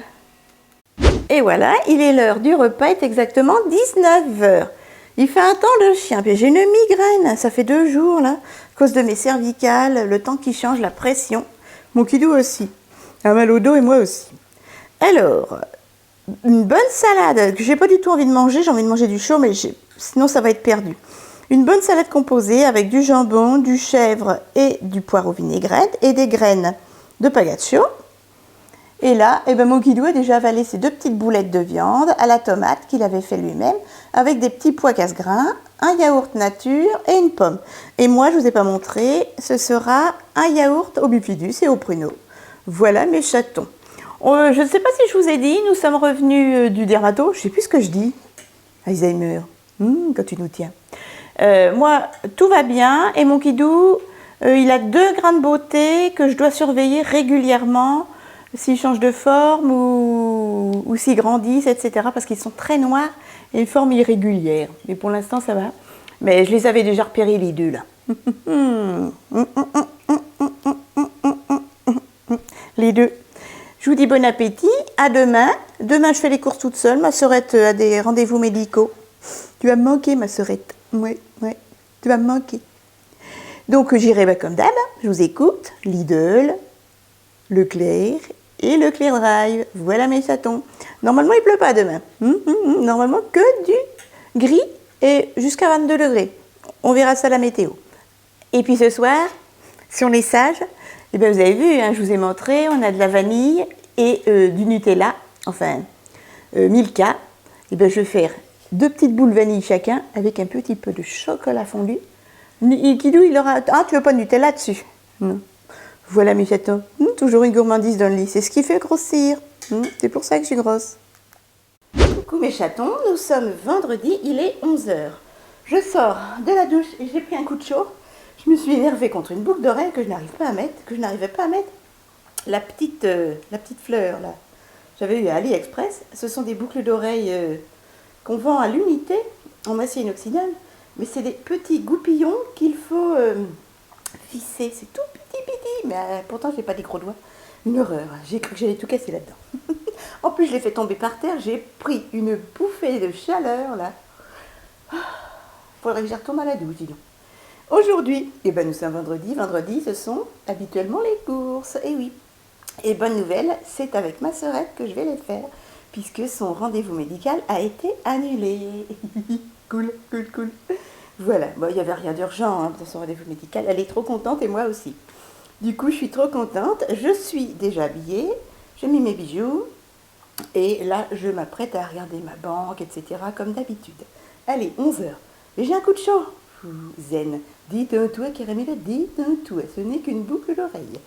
Et voilà, il est l'heure du repas, il est exactement 19 h. Il fait un temps de chien. Puis j'ai une migraine, ça fait 2 jours là, à cause de mes cervicales, le temps qui change, la pression. Mon kidou aussi. A mal au dos et moi aussi. Alors, une bonne salade que j'ai pas du tout envie de manger. J'ai envie de manger du chaud, mais sinon ça va être perdu. Une bonne salade composée avec du jambon, du chèvre et du poireau vinaigrette et des graines de pagaccio. Et là, eh ben, mon kidou a déjà avalé ses 2 petites boulettes de viande à la tomate qu'il avait fait lui-même avec des petits pois casse-grains, un yaourt nature et une pomme. Et moi, je ne vous ai pas montré, ce sera un yaourt au bifidus et au pruneau. Voilà mes chatons. Je ne sais pas si je vous ai dit, nous sommes revenus du dermato. Je ne sais plus ce que je dis. Alzheimer, quand tu nous tiens. Moi, tout va bien et mon kidou, il a 2 grains de beauté que je dois surveiller régulièrement s'ils changent de forme ou s'ils grandissent, etc. Parce qu'ils sont très noirs et une forme irrégulière. Mais pour l'instant, ça va. Mais je les avais déjà repérés les 2 là. Les 2. Je vous dis bon appétit, à demain. Demain, je fais les courses toute seule. Ma sœurette a des rendez-vous médicaux. Tu vas me manquer, ma sœurette. Oui, tu vas me manquer. Donc, j'irai comme d'hab. Je vous écoute. Lidl, Leclerc et Leclerc Drive. Voilà mes chatons. Normalement, il ne pleut pas demain. Normalement, que du gris et jusqu'à 22 degrés. On verra ça à la météo. Et puis ce soir, si on est sage, eh bien, vous avez vu, hein, je vous ai montré, on a de la vanille et du Nutella, enfin Milka. Et bien, je vais faire 2 petites boules vanille chacun avec un petit peu de chocolat fondu. Kidou, il aura... Ah, tu veux pas de Nutella dessus? Non. Voilà mes chatons. Toujours une gourmandise dans le lit. C'est ce qui fait grossir. C'est pour ça que je suis grosse. Coucou mes chatons, nous sommes vendredi, il est 11 h. Je sors de la douche et j'ai pris un coup de chaud. Je me suis énervée contre une boucle d'oreille que je n'arrivais pas à mettre. La petite fleur là. J'avais eu à AliExpress. Ce sont des boucles d'oreilles qu'on vend à l'unité en acier inoxydable. Mais c'est des petits goupillons qu'il faut visser. C'est tout petit, mais pourtant j'ai pas des gros doigts. Une horreur, j'ai cru que j'allais tout casser là-dedans. En plus je l'ai fait tomber par terre, j'ai pris une bouffée de chaleur là. Faudrait que j'y retourne à la douche, dis donc. Aujourd'hui, nous sommes vendredi. Vendredi, ce sont habituellement les courses. Et oui. Et bonne nouvelle, c'est avec ma sœurette que je vais les faire, puisque son rendez-vous médical a été annulé. Cool. Voilà, bon, il n'y avait rien d'urgent dans son rendez-vous médical. Elle est trop contente et moi aussi. Du coup, je suis trop contente. Je suis déjà habillée, j'ai mis mes bijoux. Et là, je m'apprête à regarder ma banque, etc. comme d'habitude. Allez, 11h. Et j'ai un coup de chaud. Zen. Dites un tout, Kérémila, dites un tout. Ce n'est qu'une boucle d'oreille.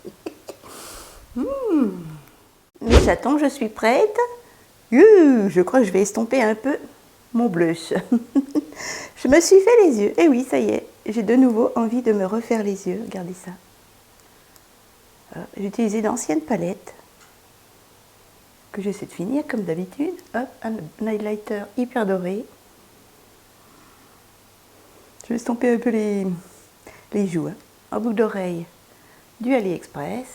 Mes chatons, je suis prête. Je crois que je vais estomper un peu mon blush. Je me suis fait les yeux. Et oui, ça y est. J'ai de nouveau envie de me refaire les yeux. Regardez ça. J'ai utilisé d'anciennes palettes que j'essaie de finir comme d'habitude. Hop, un highlighter hyper doré. Je vais estomper un peu les joues. En boucle d'oreille du AliExpress.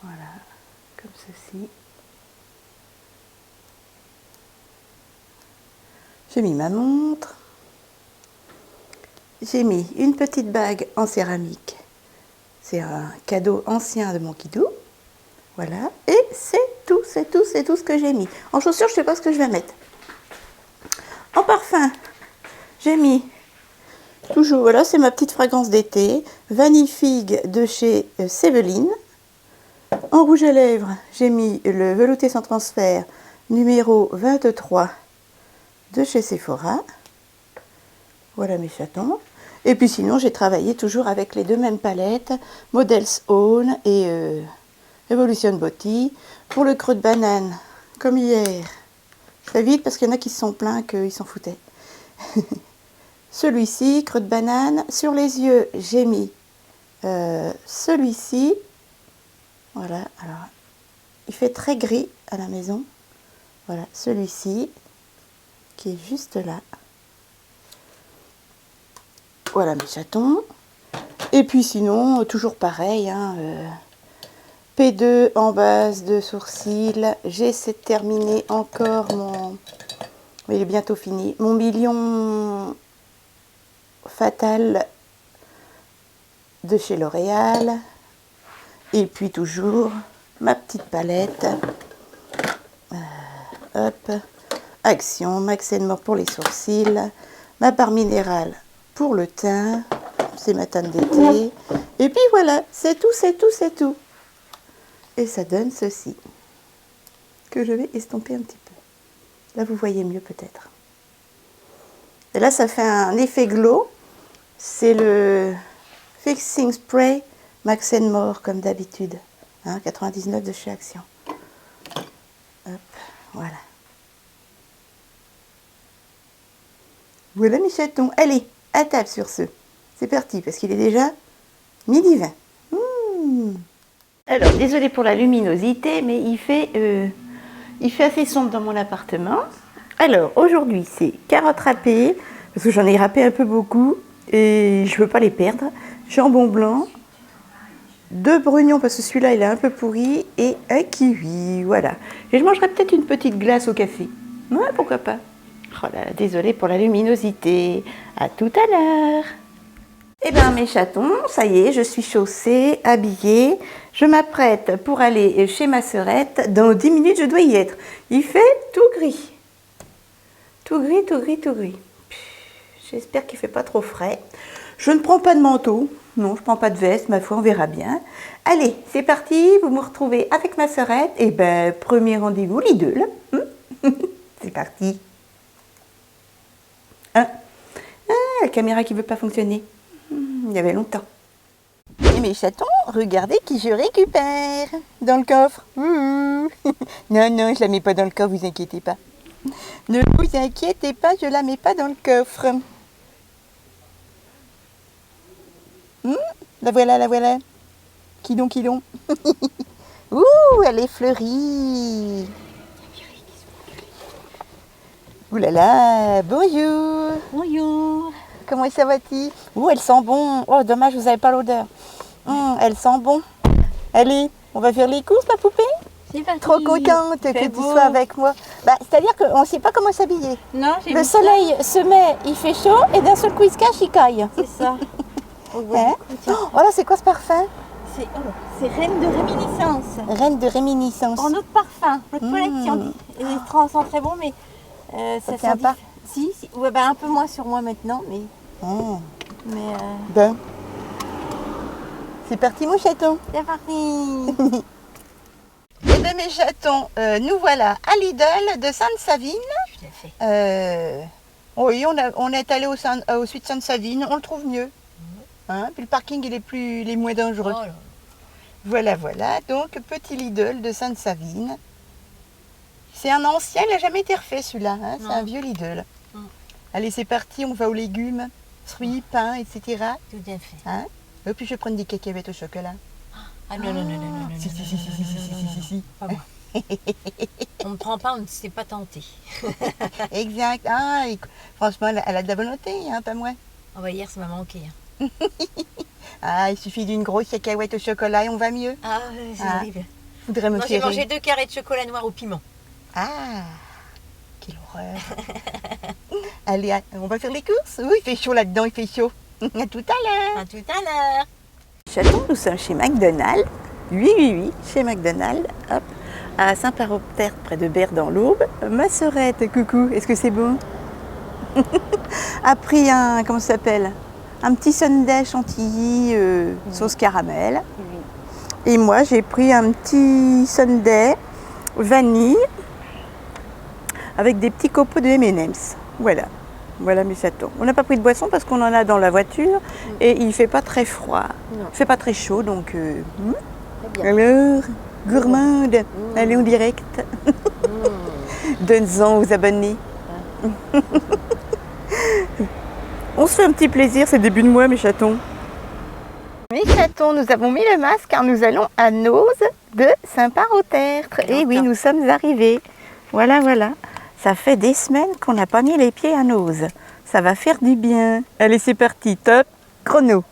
Voilà, comme ceci. J'ai mis ma montre. J'ai mis une petite bague en céramique. C'est un cadeau ancien de mon kidou. Voilà, et c'est tout ce que j'ai mis. En chaussures, je ne sais pas ce que je vais mettre. En parfum, j'ai mis, toujours, voilà, c'est ma petite fragrance d'été, Vanille Figue de chez Séveline. En rouge à lèvres, j'ai mis le velouté sans transfert numéro 23 de chez Sephora. Voilà mes chatons. Et puis sinon, j'ai travaillé toujours avec les deux mêmes palettes, Models Own et Evolution Beauty. Pour le creux de banane, comme hier, je fais vite parce qu'il y en a qui se sont plaints qu'ils s'en foutaient. Celui-ci, creux de banane. Sur les yeux, j'ai mis celui-ci. Voilà, alors, il fait très gris à la maison. Voilà, celui-ci, qui est juste là. Voilà mes chatons. Et puis sinon, toujours pareil, P2 en base de sourcils. J'essaie de terminer encore mon... Mais il est bientôt fini. Mon million fatal de chez L'Oréal. Et puis toujours ma petite palette. Hop. Action, Max More pour les sourcils. Ma barre minérale pour le teint. C'est ma teinte d'été. Et puis voilà, c'est tout. Et ça donne ceci. Que je vais estomper un petit peu. Là, vous voyez mieux peut-être. Et là, ça fait un effet glow. C'est le Fixing Spray Max More, comme d'habitude. 99 de chez Action. Hop, voilà. Voilà mes chatons. Allez, à table sur ce. C'est parti, parce qu'il est déjà 12h20. Alors, désolée pour la luminosité, mais il fait assez sombre dans mon appartement. Alors, aujourd'hui, c'est carottes râpées, parce que j'en ai râpé un peu beaucoup, et je ne veux pas les perdre. Jambon blanc, 2 brugnons, parce que celui-là, il est un peu pourri, et un kiwi, voilà. Et je mangerai peut-être une petite glace au café. Ouais, pourquoi pas. Oh là là, désolée pour la luminosité. À tout à l'heure. Eh bien mes chatons, ça y est, je suis chaussée, habillée. Je m'apprête pour aller chez ma sœurette. Dans 10 minutes, je dois y être. Il fait tout gris. Tout gris. J'espère qu'il ne fait pas trop frais. Je ne prends pas de manteau. Non, je ne prends pas de veste. Ma foi, on verra bien. Allez, c'est parti. Vous me retrouvez avec ma sœurette. Eh bien, premier rendez-vous, Lidl. C'est parti. La caméra qui ne veut pas fonctionner. Il y avait longtemps. Et mes chatons, regardez qui je récupère dans le coffre. Non, je ne la mets pas dans le coffre, vous inquiétez pas. Ne vous inquiétez pas, je ne la mets pas dans le coffre. La voilà. Qui donc Ouh, elle est fleurie. Ouh là là, bonjour. Bonjour. Comment ça va-t-il? Ouh, elle sent bon. Oh, dommage, vous n'avez pas l'odeur. Elle sent bon. Allez, on va faire les courses, ma poupée? C'est parti. Trop contente que tu beau. sois avec moi. C'est-à-dire qu'on ne sait pas comment s'habiller. Non, j'ai Le vu soleil se met, il fait chaud, et d'un seul coup, il se cache, il caille. ça. C'est ça. Oh, Hein? Oh là, c'est quoi ce parfum? C'est Reine de Réminiscence. Reine de réminiscence. En notre parfum, notre collection. Il sent très bon, mais ça tient sent pas. Si. Ouais, bah, un peu moins sur moi maintenant, mais. Ben. C'est parti, mon chaton. C'est parti. Eh bien, mes chatons, nous voilà à Lidl de Sainte-Savine. Tout à fait. Oui, on est allé au sud de Sainte-Savine, on le trouve mieux. Hein, puis le parking, il est moins dangereux. Oh là. Voilà, donc petit Lidl de Sainte-Savine. C'est un ancien, il n'a jamais été refait celui-là, hein, c'est Non. un vieux Lidl. Non. Allez, c'est parti, on va aux légumes, fruits, pain, etc. Tout à fait. Hein, et puis je vais prendre des cacahuètes au chocolat. Ah non. Si. Pas moi. On ne prend pas, on ne s'est pas tenté. Exact. Ah, franchement, elle a de la volonté, hein, pas moi. Oh bah hier, ça m'a manqué. Hein. Ah, il suffit d'une grosse cacahuète au chocolat et on va mieux. Ah, c'est horrible. Je voudrais me Moi, j'ai faire. mangé 2 carrés de chocolat noir au piment. Ah, quelle horreur. Allez, on va faire les courses. Oui, il fait chaud là-dedans, il fait chaud. À tout à l'heure. À tout à l'heure. Chaton, nous sommes chez McDonald's. Oui, chez McDonald's. Hop, à Saint-Paropterre, près de Berre dans l'Aube. Ma sœurette, coucou, est-ce que c'est bon? A pris un, comment ça s'appelle? Un petit sundae chantilly sauce caramel. Et moi, j'ai pris un petit sundae vanille avec des petits copeaux de M&M's. Voilà mes chatons. On n'a pas pris de boisson parce qu'on en a dans la voiture et il ne fait pas très froid. Il ne fait pas très chaud, donc... Alors, gourmande, allez en direct. Donne-en aux abonnés. On se fait un petit plaisir, c'est le début de mois, mes chatons. Mes chatons, nous avons mis le masque car nous allons à Noz de Saint-Paropterre. Et oui, nous sommes arrivés. Voilà. Ça fait des semaines qu'on n'a pas mis les pieds à Noz. Ça va faire du bien. Allez, c'est parti, top, chrono.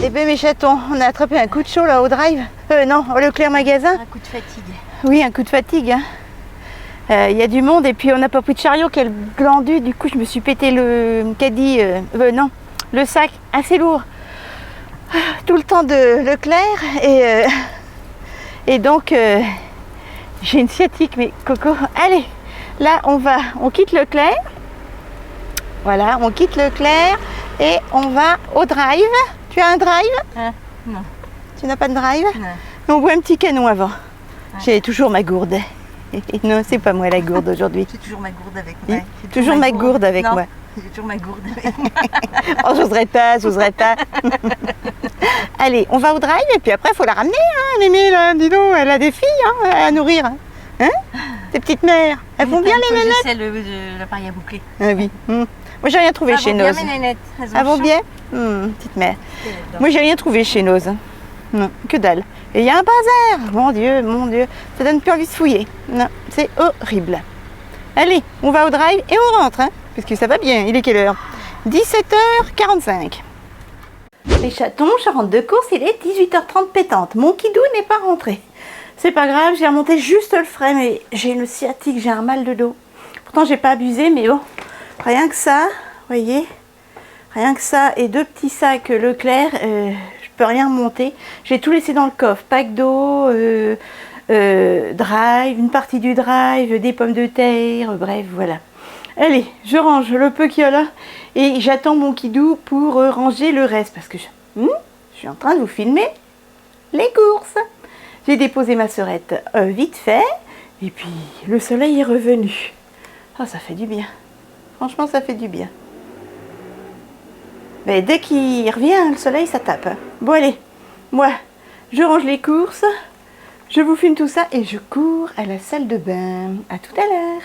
Eh bien, mes chatons, on a attrapé un coup de chaud là au drive. Non, au Leclerc magasin. Un coup de fatigue. Oui, un coup de fatigue. Il y a du monde et puis on n'a pas pris de chariot, quel glandu. Du coup, je me suis pété le caddie, le sac assez lourd. Tout le temps de Leclerc et donc j'ai une sciatique, mais Coco, allez, là on quitte Leclerc. Voilà, on quitte Leclerc et on va au drive. Tu as un drive? Non. Tu n'as pas de drive? Non. On boit un petit canon avant. J'ai toujours ma gourde. Non, c'est pas moi la gourde aujourd'hui. J'ai toujours ma gourde avec moi. Toujours ma gourde avec moi. J'ai toujours ma gourde avec moi. Oh, j'oserais pas. Allez, on va au drive et puis après, il faut la ramener, hein, Mémé, là. Dis donc, elle a des filles hein, à nourrir. Hein, tes petites mères. Elles vont bien, les nénettes? C'est l'appareil à boucler. Ah oui. Moi, j'ai rien trouvé chez Noz. Mes nénettes. Elles vont bien? Petite mère. Moi, j'ai rien trouvé chez Noz. Non, que dalle. Et il y a un bazar. Mon Dieu. Ça donne plus envie de fouiller. Non, c'est horrible. Allez, on va au drive et on rentre, hein, parce que ça va bien. Il est quelle heure? 17h45. Les chatons, je rentre de course, il est 18h30 pétante. Mon kidou n'est pas rentré. C'est pas grave, j'ai remonté juste le frais, mais j'ai une sciatique, j'ai un mal de dos. Pourtant, j'ai pas abusé, mais bon, rien que ça, vous voyez, rien que ça et 2 petits sacs Leclerc, je peux rien remonter. J'ai tout laissé dans le coffre, pack d'eau, drive, une partie du drive, des pommes de terre, bref, voilà. Allez, je range le peu qu'il y a là et j'attends mon kidou pour ranger le reste parce que je suis en train de vous filmer les courses. J'ai déposé ma sœurette vite fait et puis le soleil est revenu. Oh, ça fait du bien. Franchement, ça fait du bien. Mais dès qu'il revient, le soleil, ça tape. Bon, allez, moi, je range les courses, je vous filme tout ça et je cours à la salle de bain. À tout à l'heure.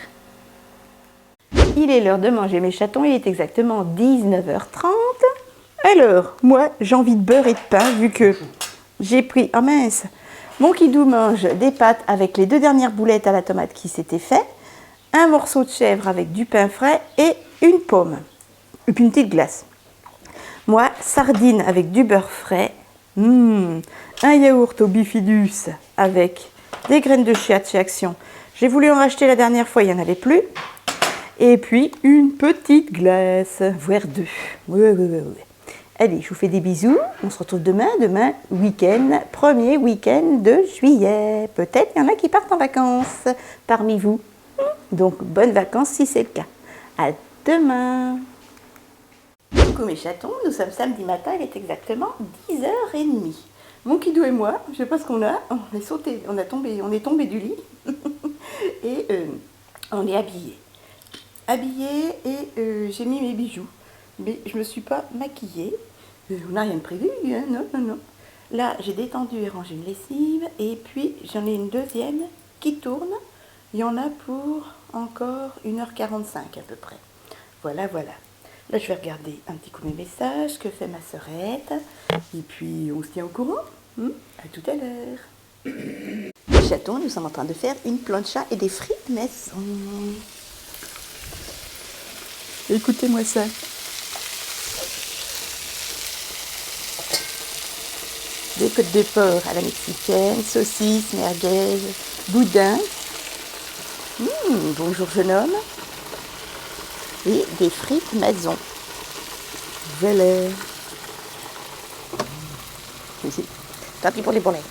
Il est l'heure de manger mes chatons, il est exactement 19h30. Alors, moi, j'ai envie de beurre et de pain vu que j'ai pris... Oh mince! Mon kidou mange des pâtes avec les 2 dernières boulettes à la tomate qui s'étaient fait, un morceau de chèvre avec du pain frais et une pomme, et puis une petite glace. Moi, sardines avec du beurre frais, un yaourt au bifidus avec des graines de chia de chez Action. J'ai voulu en racheter la dernière fois, il n'y en avait plus. Et puis une petite glace, voire deux. Oui. Allez, je vous fais des bisous. On se retrouve demain, week-end, premier week-end de juillet. Peut-être il y en a qui partent en vacances parmi vous. Donc, bonnes vacances si c'est le cas. À demain. Coucou mes chatons, nous sommes samedi matin, il est exactement 10h30. Mon kidou et moi, je ne sais pas ce qu'on a, on est tombé du lit et on est habillés. Et j'ai mis mes bijoux, mais je ne me suis pas maquillée. On n'a rien de prévu, hein, non. Là, j'ai détendu et rangé une lessive, et puis j'en ai une deuxième qui tourne. Il y en a pour encore 1h45 à peu près. Voilà. Là, je vais regarder un petit coup mes messages, que fait ma sœurette, et puis on se tient au courant. À tout à l'heure. Les chatons, nous sommes en train de faire une plancha et des frites maison. Écoutez-moi ça. Des côtes de porc à la mexicaine, saucisses, merguez, boudin. Bonjour jeune homme. Et des frites maison. Voilà. Tant pis pour les bourrelets.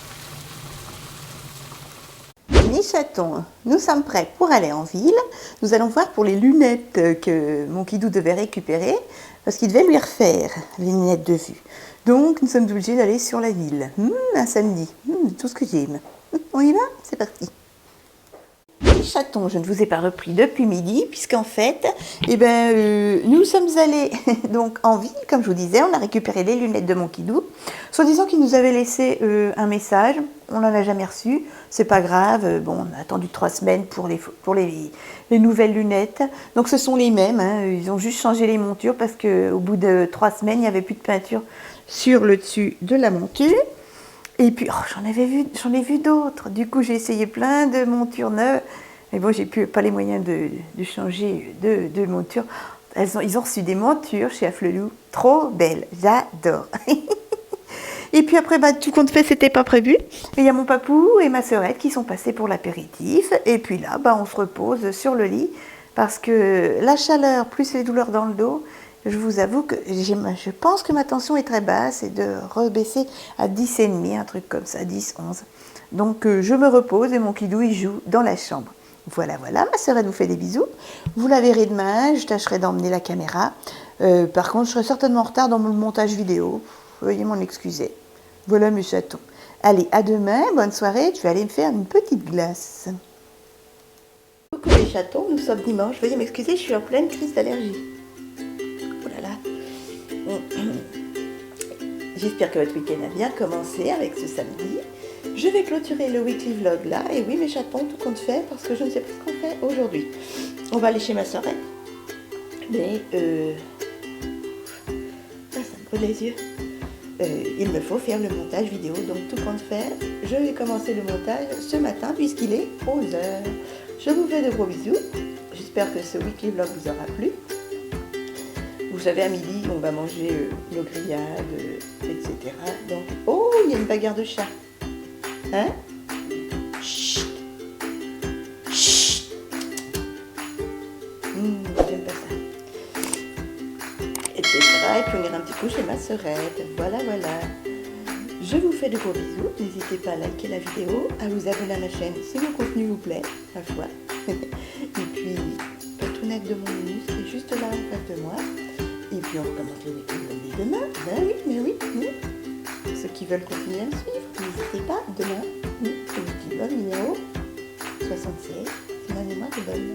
Mes chatons, nous sommes prêts pour aller en ville. Nous allons voir pour les lunettes que mon kidou devait récupérer, parce qu'il devait lui refaire les lunettes de vue. Donc nous sommes obligés d'aller sur la ville. Un samedi, tout ce que j'aime. On y va? C'est parti. Les chatons, je ne vous ai pas repris depuis midi, puisqu'en fait, nous sommes allés donc en ville, comme je vous disais, on a récupéré les lunettes de mon kidou, soi-disant qu'il nous avait laissé un message, on n'en a jamais reçu, c'est pas grave, on a attendu 3 semaines pour les nouvelles lunettes, donc ce sont les mêmes, ils ont juste changé les montures, parce qu'au bout de 3 semaines, il n'y avait plus de peinture sur le dessus de la monture. Et puis, j'en ai vu d'autres. Du coup, j'ai essayé plein de montures neuves. Mais bon, j'ai pas les moyens de changer de monture. Ils ont reçu des montures chez Afflelou. Trop belles. J'adore. Et puis après, tout compte fait, c'était pas prévu. Il y a mon papou et ma sœurette qui sont passés pour l'apéritif. Et puis là, on se repose sur le lit. Parce que la chaleur plus les douleurs dans le dos, je vous avoue que je pense que ma tension est très basse et de rebaisser à 10,5, un truc comme ça, 10, 11. Donc je me repose et mon kidou il joue dans la chambre. Voilà, ma sœurette vous fait des bisous. Vous la verrez demain, je tâcherai d'emmener la caméra. Par contre, je serai certainement en retard dans mon montage vidéo. Veuillez m'en excuser. Voilà mes chatons. Allez, à demain, bonne soirée, je vais aller me faire une petite glace. Coucou les chatons, nous sommes dimanche. Veuillez m'excuser, je suis en pleine crise d'allergie. J'espère que votre week-end a bien commencé avec ce samedi. Je vais clôturer le weekly vlog là. Et oui, mes chatons, tout compte fait, parce que je ne sais pas ce qu'on fait aujourd'hui. On va aller chez ma sœurette. Mais ça me brûle les yeux. Il me faut faire le montage vidéo. Donc tout compte fait, je vais commencer le montage ce matin puisqu'il est 11h. Je vous fais de gros bisous. J'espère que ce weekly vlog vous aura plu. Vous savez, à midi, on va manger nos grillades, etc. Donc, oh, il y a une bagarre de chat. Hein? Chut! Chut! J'aime pas ça. Etc. Et puis, on ira un petit coup chez ma sœurette. Voilà. Je vous fais de gros bisous. N'hésitez pas à liker la vidéo, à vous abonner à ma chaîne si mon contenu vous plaît, ma foi. Et puis, Patounette de mon minus qui est juste là en face de moi. Et puis on recommence le week-end demain. Mais oui. Ceux qui veulent continuer à me suivre, n'hésitez pas. Demain, le week-end numéro 76. C'est ma mémoire est bonne.